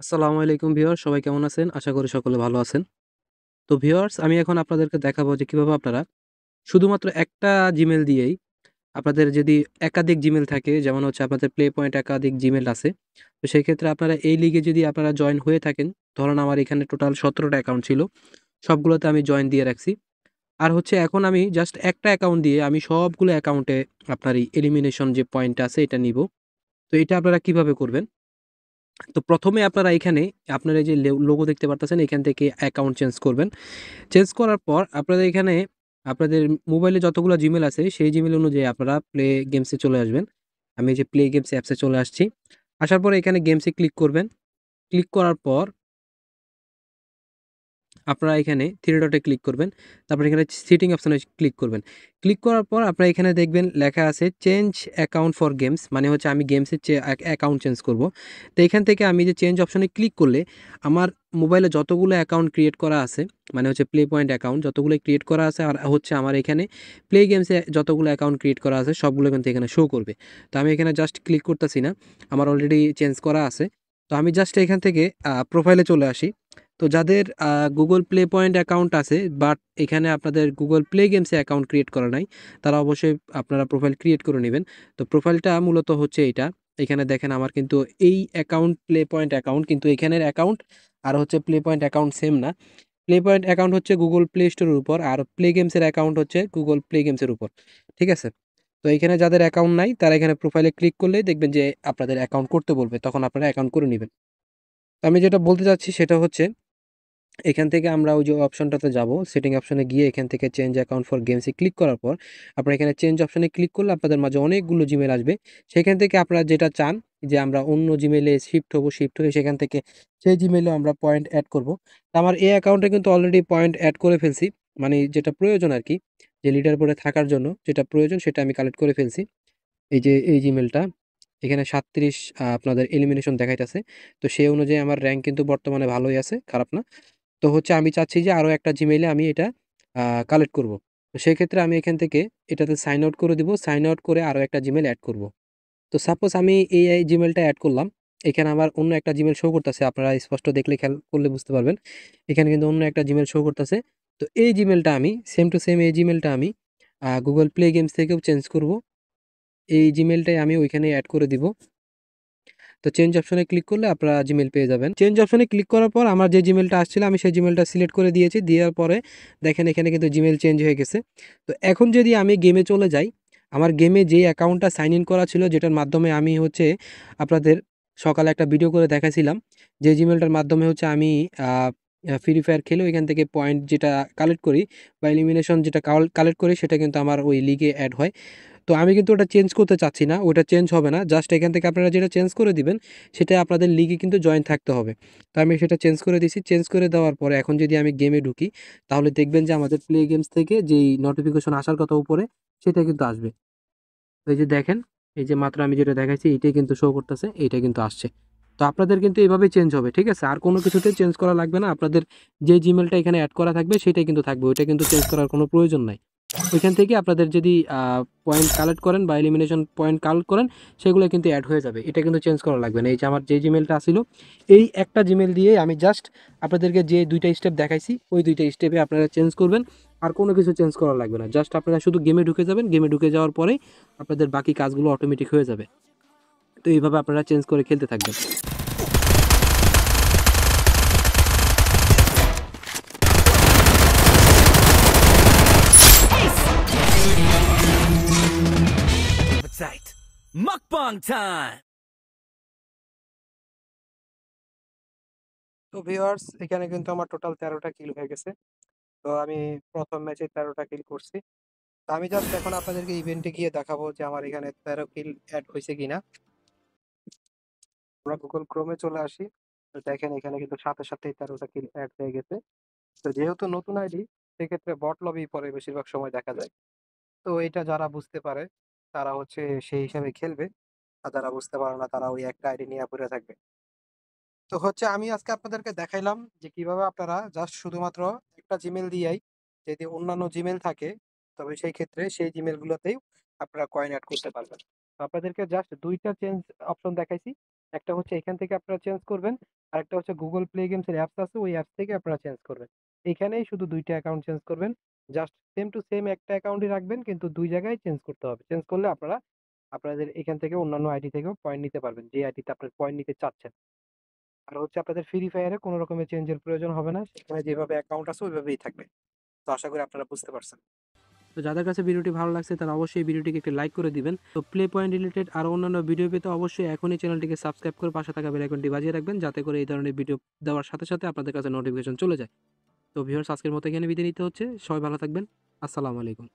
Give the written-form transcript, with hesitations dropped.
আসসালামু আলাইকুম ভিউয়ার্স, সবাই কেমন আছেন? আশা করি সকলে ভালো আছেন। তো ভিউয়ার্স, আমি এখন আপনাদেরকে দেখাবো যে কিভাবে আপনারা শুধুমাত্র একটা জিমেল দিয়েই আপনাদের যদি একাধিক জিমেল থাকে, যেমন হচ্ছে আপনাদের প্লে পয়েন্ট একাধিক জিমেল আছে। তো সেই ক্ষেত্রে আপনারা এই লিগে যদি আপনারা জয়েন হয়ে থাকেন, ধরুন আমার এখানে টোটাল 17টা অ্যাকাউন্ট ছিল। সবগুলোতে আমি জয়েন দিয়ে রাখছি। আর হচ্ছে এখন আমি জাস্ট একটা অ্যাকাউন্ট দিয়ে আমি সবগুলো অ্যাকাউন্টে আপনার এই এলিমিনেশন যে পয়েন্ট আছে এটা নিবো। তো এটা আপনারা কিভাবে করবেন? তো ১ম এ আপনারা এখানে আপনারা এই যে লোগো দেখতে পারতেছেন, এখান থেকে অ্যাকাউন্ট চেঞ্জ করবেন। চেঞ্জ করার পর আপনাদের এখানে আপনাদের মোবাইলে যতগুলো জিমেল আছে সেই জিমেল অনুযায়ী আপনারা প্লে গেমসে চলে আসবেন। আমি এই যে প্লে গেমস অ্যাপসে চলে আসছি। আসার পরে এখানে গেমসে ক্লিক করবেন। ক্লিক করার পর আপনারা এখানে থ্রি ডটে ক্লিক করবেন। তারপর এখানে সেটিং অপশনে ক্লিক করবেন। ক্লিক করার পর আপনারা এখানে দেখবেন লেখা আছে চেঞ্জ অ্যাকাউন্ট ফর গেমস, মানে হচ্ছে আমি গেমসের অ্যাকাউন্ট চেঞ্জ করব। তো এখান থেকে আমি যে চেঞ্জ অপশনে ক্লিক করলে আমার মোবাইলে যতগুলো অ্যাকাউন্ট ক্রিয়েট করা আছে, মানে হচ্ছে প্লে পয়েন্ট অ্যাকাউন্ট যতগুলো ক্রিয়েট করা আছে, আর হচ্ছে আমার এখানে প্লে গেমসে যতগুলো অ্যাকাউন্ট ক্রিয়েট করা আছে সবগুলো কিন্তু এখানে শো করবে। তো আমি এখানে জাস্ট ক্লিক করতেছি না, আমার অলরেডি চেঞ্জ করা আছে। তো আমি জাস্ট এখান থেকে প্রোফাইলে চলে আসি। তো যাদের গুগল প্লে পয়েন্ট অ্যাকাউন্ট আছে বাট এখানে আপনাদের গুগল প্লে গেমসে অ্যাকাউন্ট ক্রিয়েট করা নাই, তারা অবশ্যই আপনারা প্রোফাইল ক্রিয়েট করে নেবেন। তো প্রোফাইলটা মূলত হচ্ছে এইটা। এখানে দেখেন আমার কিন্তু এই অ্যাকাউন্ট প্লে পয়েন্ট অ্যাকাউন্ট, কিন্তু এখানের অ্যাকাউন্ট আর হচ্ছে প্লে পয়েন্ট অ্যাকাউন্ট সেম না। প্লে পয়েন্ট অ্যাকাউন্ট হচ্ছে গুগল প্লে স্টোরের উপর, আর প্লে গেমসের অ্যাকাউন্ট হচ্ছে গুগল প্লে গেমসের উপর। ঠিক আছে? তো এখানে যাদের অ্যাকাউন্ট নাই তারা এখানে প্রোফাইলে ক্লিক করলেই দেখবেন যে আপনাদের অ্যাকাউন্ট করতে বলবে, তখন আপনারা অ্যাকাউন্ট করে নেবেন। তো আমি যেটা বলতে চাচ্ছি সেটা হচ্ছে এখান থেকে আমরা ওই যে অপশনটাতে যাব, সেটিং অপশনে গিয়ে এখান থেকে চেঞ্জ অ্যাকাউন্ট ফর গেমসে ক্লিক করার পর আপনারা এখানে চেঞ্জ অপশনে ক্লিক করলে আপনাদের মাঝে অনেকগুলো জিমেল আসবে। সেখান থেকে আপনারা যেটা চান যে আমরা অন্য জিমেলে শিফট হয়ে সেখান থেকে সেই জিমেলেও আমরা পয়েন্ট অ্যাড করব। তো আমার এই অ্যাকাউন্টে কিন্তু অলরেডি পয়েন্ট অ্যাড করে ফেলছি, মানে যেটা প্রয়োজন আর কি, যে লিডার বোর্ডে থাকার জন্য যেটা প্রয়োজন সেটা আমি কালেক্ট করে ফেলছি। এই যে এই জিমেলটা এখানে ৩৭ আপনাদের এলিমিনেশন দেখাইতেছে। তো সেই অনুযায়ী আমার র‍্যাংক কিন্তু বর্তমানে ভালোই আছে, খারাপ না। তো হচ্ছে আমি চাচ্ছি যে আরো একটা জিমেইলে আমি এটা কালেক্ট করব। তো সেক্ষেত্রে আমি এখান থেকে এটাতে সাইন আউট করে দিব। সাইন আউট করে আরো একটা জিমেইল এড করব। তো সাপোজ আমি এই জিমেইলটা এড করলাম। এখানে আমার অন্য একটা জিমেইল শো করতেছে। আপনারা স্পষ্ট দেখলে খেয়াল করলে বুঝতে পারবেন। এখানে কিন্তু অন্য একটা জিমেইল শো করতেছে। তো এই জিমেইলটা আমি সেম টু সেম এই জিমেইলটা আমি Google Play Games থেকেও চেঞ্জ করব। এই জিমেইলটাই আমি ওইখানে এড করে দিব। তো চেঞ্জ অপশনে ক্লিক করলে আপনারা জিমেইল পেয়ে যাবেন। চেঞ্জ অপশনে ক্লিক করার পর আমার যে জিমেইলটা আসছিল আমি সেই জিমেইলটা সিলেক্ট করে দিয়েছি। দেওয়ার পরে দেখেন এখানে কিন্তু জিমেইল চেঞ্জ হয়ে গেছে। তো এখন যদি আমি গেমে চলে যাই, আমার গেমে যেই অ্যাকাউন্টটা সাইন ইন করা ছিল যেটার মাধ্যমে আমি হচ্ছে আপনাদের সকালে একটা ভিডিও করে দেখাইছিলাম। যে জিমেইলটার মাধ্যমে হচ্ছে আমি আ ফ্রি ফায়ার খেলেও এখান থেকে পয়েন্ট যেটা কালেক্ট করি বা এলিমিনেশন যেটা কালেক্ট করি সেটা কিন্তু আমার ওই লিগে এড হয়। তো আমি কিন্তু ওটা চেঞ্জ করতে চাচ্ছি না। ওটা চেঞ্জ হবে না। জাস্ট এখান থেকে আপনারা যেটা চেঞ্জ করে দিবেন, সেটা আপনাদের লিগে কিন্তু জয়েন থাকতে হবে। তো আমি সেটা চেঞ্জ করে দিছি। চেঞ্জ করে দেওয়ার পরে এখন যদি আমি গেমে ঢুকি, তাহলে দেখবেন যে আমাদের প্লে গেমস থেকে যেই নোটিফিকেশন আসার কথা উপরে, সেটা কিন্তু আসবে। তো এই যে দেখেন, এই যে মাত্র আমি যেটা দেখাইছি এটাই কিন্তু শো করতেছে, এইটা কিন্তু আসছে। তো আপনাদের কিন্তু এভাবেই চেঞ্জ হবে। ঠিক আছে? আর কোনো কিছুতেই চেঞ্জ করা লাগবে না। আপনাদের যে জিমেইলটা এখানে এড করা থাকবে সেটাই কিন্তু থাকবে। ওইটা কিন্তু চেঞ্জ করার কোনো প্রয়োজন নাই। ওইখান থেকে আপনাদের যদি পয়েন্ট কালেক্ট করেন বা এলিমিনেশন পয়েন্ট কালেক্ট করেন, সেগুলো কিন্তু এড হয়ে যাবে। এটা কিন্তু চেঞ্জ করা লাগবে না। এই যে আমার যে জিমেইলটা আছিল, এই একটা জিমেইল দিয়েই আমি জাস্ট আপনাদেরকে যে ২ টা স্টেপ দেখাইছি, ওই ২ টা স্টেপে আপনারা চেঞ্জ করবেন। আর কোনো কিছু চেঞ্জ করা লাগবে না। জাস্ট আপনারা শুধু গেমে ঢুকে যাবেন। গেমে ঢুকে যাওয়ার পরেই আপনাদের বাকি কাজগুলো অটোমেটিক হয়ে যাবে। তো এইভাবে আপনারা চেঞ্জ করে খেলতে থাকবেন। Appetite. Mukbang time! তো ভিউয়ার্স, এখানে কিন্তু আমার টোটাল ১৩ টা কিল হয়ে গেছে। তো আমি ১ম ম্যাচে ১৩ টা কিল করছি। তো আমি জাস্ট এখন আপনাদেরকে ইভেন্টে গিয়ে দেখাবো যে আমার এখানে ১৩ কিল এড হইছে কিনা। আমরা Google Chrome এ চলে আসি। তো দেখেন এখানে কিন্তু সাথে সাথেই ১৩ টা কিল এড হয়ে গেছে। তো যেহেতু নতুন আইডি, সেক্ষেত্রে বট লবি পরে বেশিরভাগ সময় দেখা যায়। তো এটা যারা বুঝতে পারে তারা হচ্ছে সেই হিসাবে খেলবে। আর যারা বুঝতে পারে না তারা ওই একটা আইডি নিয়ে পড়ে থাকবে। তো হচ্ছে আমি আজকে আপনাদেরকে দেখাইলাম যে কিভাবে আপনারা জাস্ট শুধুমাত্র একটা জিমেইল দিয়েই, যদি অন্যান্য জিমেইল থাকে তবে সেই ক্ষেত্রে সেই জিমেইল গুলোতেই আপনারা কয়েন এড করতে পারবেন। তো আপনাদেরকে জাস্ট ২ টা চেঞ্জ অপশন দেখাইছি। একটা হচ্ছে এখান থেকে আপনারা চেঞ্জ করবেন, আরেকটা হচ্ছে গুগল প্লে গেমস এর অ্যাপস আছে, ওই অ্যাপস থেকে আপনারা চেঞ্জ করবেন। এখানেই শুধু ২ টা অ্যাকাউন্ট চেঞ্জ করবেন। জাস্ট সেম টু সেম একটা অ্যাকাউন্টই রাখবেন, কিন্তু ২ জায়গায় চেঞ্জ করতে হবে। চেঞ্জ করলে আপনারা আপনাদের এখান থেকে অন্যান্য আইডি থেকেও পয়েন্ট নিতে পারবেন, যে আইডিতে আপনার পয়েন্ট নিতে চাচ্ছেন। আর হচ্ছে আপনাদের ফ্রি ফায়ারে কোনো রকমের চেঞ্জের প্রয়োজন হবে না। সেখানে যেভাবে অ্যাকাউন্ট আছে ওইভাবেই থাকবে। তো আশা করি আপনারা বুঝতে পারছেন। তো যাদের কাছে ভিডিওটি ভালো লাগছে তারা অবশ্যই ভিডিওটিকে একটি লাইক করে দিবেন। তো প্লে পয়েন্ট রিলেটেড আরো অন্যান্য ভিডিও পেতে অবশ্যই এখনই চ্যানেলটিকে সাবস্ক্রাইব করে পাশে থাকা বেল আইকনটি বাজিয়ে রাখবেন, যাতে করে এই ধরনের ভিডিও দেওয়ার সাথে সাথে আপনাদের কাছে নোটিফিকেশন চলে যায়। তো ভিউয়ার্স, আজকের মতো এখানে বিদায় নিতে হচ্ছে। সবাই ভালো থাকবেন। আসসালামু আলাইকুম।